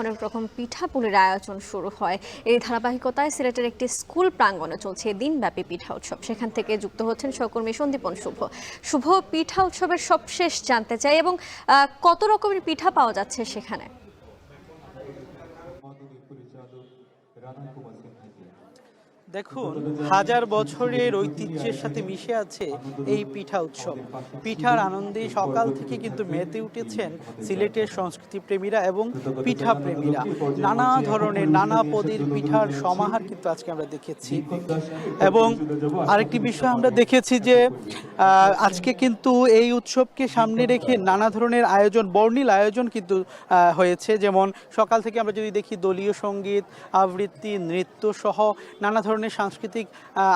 অনেক রকম পিঠাপুলির আয়োজন শুরু হয়। এই ধারাবাহিকতায় সিলেটের একটি স্কুল প্রাঙ্গণে চলছে দিনব্যাপী পিঠা উৎসব। সেখান থেকে যুক্ত হচ্ছেন সহকর্মী সন্দীপন শুভ। শুভ, পিঠা উৎসবের সবশেষ জানতে চাই এবং কত রকমের পিঠা পাওয়া যাচ্ছে সেখানে? দেখুন, হাজার বছরের ঐতিহ্যের সাথে মিশে আছে এই পিঠা উৎসব। পিঠার আনন্দে সকাল থেকে কিন্তু মেতে উঠেছেন সিলেটের সংস্কৃতি প্রেমীরা এবং পিঠা প্রেমীরা। নানা ধরনের নানা পদের পিঠার সমাহার কিন্তু আজকে আমরা দেখেছি। এবং আরেকটি বিষয় আমরা দেখেছি যে আজকে কিন্তু এই উৎসবকে সামনে রেখে নানা ধরনের আয়োজন, বর্ণিল আয়োজন কিন্তু হয়েছে। যেমন সকাল থেকে আমরা যদি দেখি দলীয় সঙ্গীত, আবৃত্তি, নৃত্য সহ নানা ধরনের সাংস্কৃতিক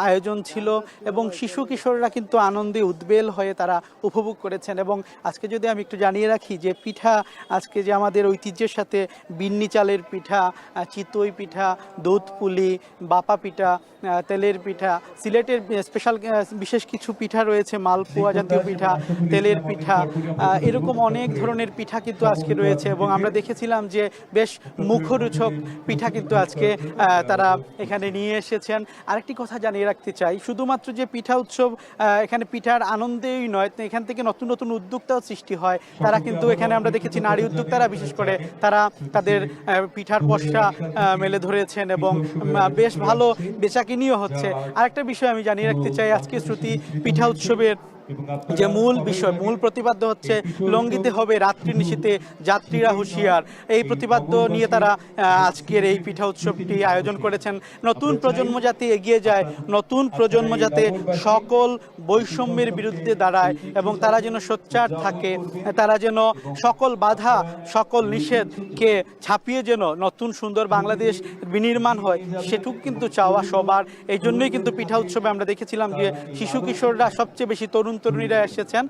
আয়োজন ছিল এবং শিশু কিশোররা কিন্তু আনন্দে উদ্বেল হয়ে তারা উপভোগ করেছেন। এবং আজকে যদি আমি একটু জানিয়ে রাখি যে পিঠা আজকে যে আমাদের ঐতিহ্যের সাথে বিন্নি চালের পিঠা, চিতই পিঠা, দুধ পুলি, বাপা পিঠা, তেলের পিঠা, সিলেটের স্পেশাল বিশেষ কিছু পিঠা রয়েছে, মালপোয়া জাতীয় পিঠা, তেলের পিঠা, এরকম অনেক ধরনের পিঠা কিন্তু আজকে রয়েছে। এবং আমরা দেখেছিলাম যে বেশ মুখরোচক পিঠা কিন্তু আজকে তারা এখানে নিয়ে এসেছেন। আরেকটি কথা জানিয়ে রাখতে চাই, শুধুমাত্র যে পিঠা উৎসব এখানে পিঠার আনন্দেই নয়, এখান থেকে নতুন নতুন উদ্যোক্তাও সৃষ্টি হয়। তারা কিন্তু এখানে আমরা দেখেছি নারী উদ্যোক্তারা বিশেষ করে তারা তাদের পিঠার পসরা মেলে ধরেছেন এবং বেশ ভালো বেচাকিনিও হচ্ছে। আরেকটা বিষয় আমি জানিয়ে রাখতে চাই, আজকে শ্রুতি পিঠা উৎসবের যে মূল বিষয়, মূল প্রতিপাদ্য হচ্ছে লঙ্ঘিতে হবে রাত্রি নিশীথে যাত্রীরা হুঁশিয়ার। এই প্রতিপাদ্য নিয়ে তারা আজকের এই পিঠা উৎসবটি আয়োজন করেছেন। নতুন প্রজন্ম যাতে এগিয়ে যায়, নতুন প্রজন্ম যাতে সকল বৈষম্যের বিরুদ্ধে দাঁড়ায় এবং তারা যেন সোচ্চার থাকে, তারা যেন সকল বাধা সকল নিষেধকে ছাপিয়ে যেন নতুন সুন্দর বাংলাদেশ বিনির্মাণ হয়, সেটুকু কিন্তু চাওয়া সবার। এই জন্যই কিন্তু পিঠা উৎসবে আমরা দেখেছিলাম যে শিশু কিশোররা সবচেয়ে বেশি, তরুণীরা এসেছেন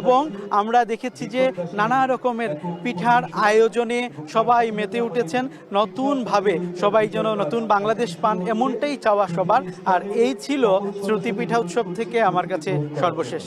এবং আমরা দেখেছি যে নানা রকমের পিঠার আয়োজনে সবাই মেতে উঠেছেন। নতুনভাবে সবাই যেন নতুন বাংলাদেশ পান, এমনটাই চাওয়া সবার। আর এই ছিল শ্রুতি পিঠা উৎসব থেকে আমার কাছে সর্বশেষ।